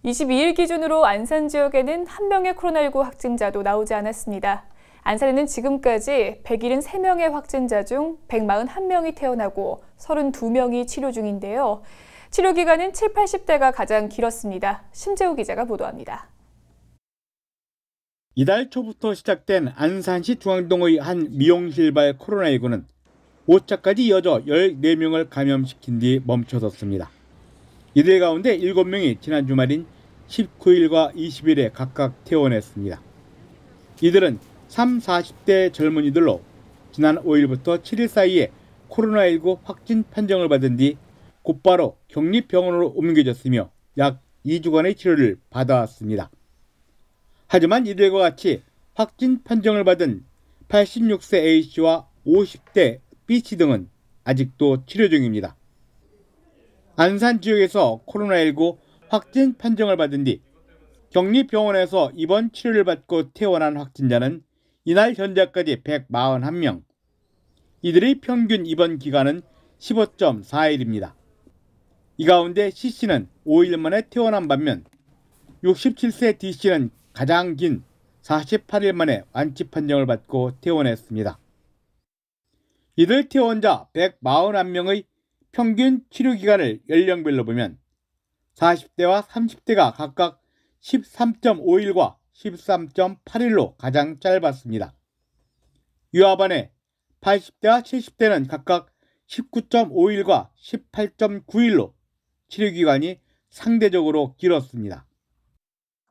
22일 기준으로 안산 지역에는 한 명의 코로나19 확진자도 나오지 않았습니다. 안산에는 지금까지 173명의 확진자 중 141명이 퇴원하고 32명이 치료 중인데요. 치료 기간은 7, 80대가 가장 길었습니다. 심재우 기자가 보도합니다. 이달 초부터 시작된 안산시 중앙동의 한 미용실발 코로나19는 5차까지 이어져 14명을 감염시킨 뒤 멈춰섰습니다. 이들 가운데 7명이 지난 주말인 19일과 20일에 각각 퇴원했습니다. 이들은 30, 40대 젊은이들로 지난 5일부터 7일 사이에 코로나19 확진 판정을 받은 뒤 곧바로 격리병원으로 옮겨졌으며 약 2주간의 치료를 받아왔습니다. 하지만 이들과 같이 확진 판정을 받은 86세 A씨와 50대 B씨 등은 아직도 치료 중입니다. 안산 지역에서 코로나19 확진 판정을 받은 뒤 격리병원에서 입원 치료를 받고 퇴원한 확진자는 이날 현재까지 141명. 이들의 평균 입원 기간은 15.4일입니다. 이 가운데 C씨는 5일 만에 퇴원한 반면 67세 D씨는 가장 긴 48일 만에 완치 판정을 받고 퇴원했습니다. 이들 퇴원자 141명의 평균 치료 기간을 연령별로 보면 40대와 30대가 각각 13.5일과 13.8일로 가장 짧았습니다. 이와 반해 80대와 70대는 각각 19.5일과 18.9일로 치료 기간이 상대적으로 길었습니다.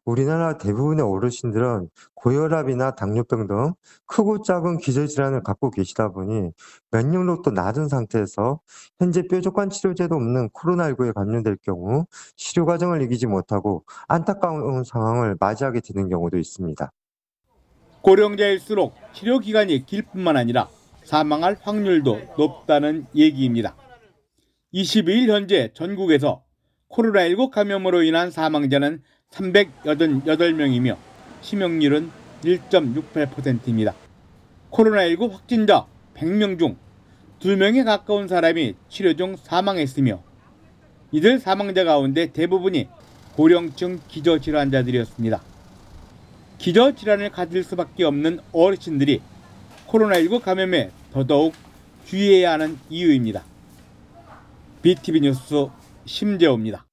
우리나라 대부분의 어르신들은 고혈압이나 당뇨병 등 크고 작은 기저질환을 갖고 계시다 보니 면역력도 낮은 상태에서 현재 뾰족한 치료제도 없는 코로나19에 감염될 경우 치료 과정을 이기지 못하고 안타까운 상황을 맞이하게 되는 경우도 있습니다. 고령자일수록 치료 기간이 길 뿐만 아니라 사망할 확률도 높다는 얘기입니다. 22일 현재 전국에서 코로나19 감염으로 인한 사망자는 388명이며 치명률은 1.68%입니다. 코로나19 확진자 100명 중 2명에 가까운 사람이 치료 중 사망했으며 이들 사망자 가운데 대부분이 고령층 기저질환자들이었습니다. 기저질환을 가질 수밖에 없는 어르신들이 코로나19 감염에 더더욱 주의해야 하는 이유입니다. BTV 뉴스 심재호입니다.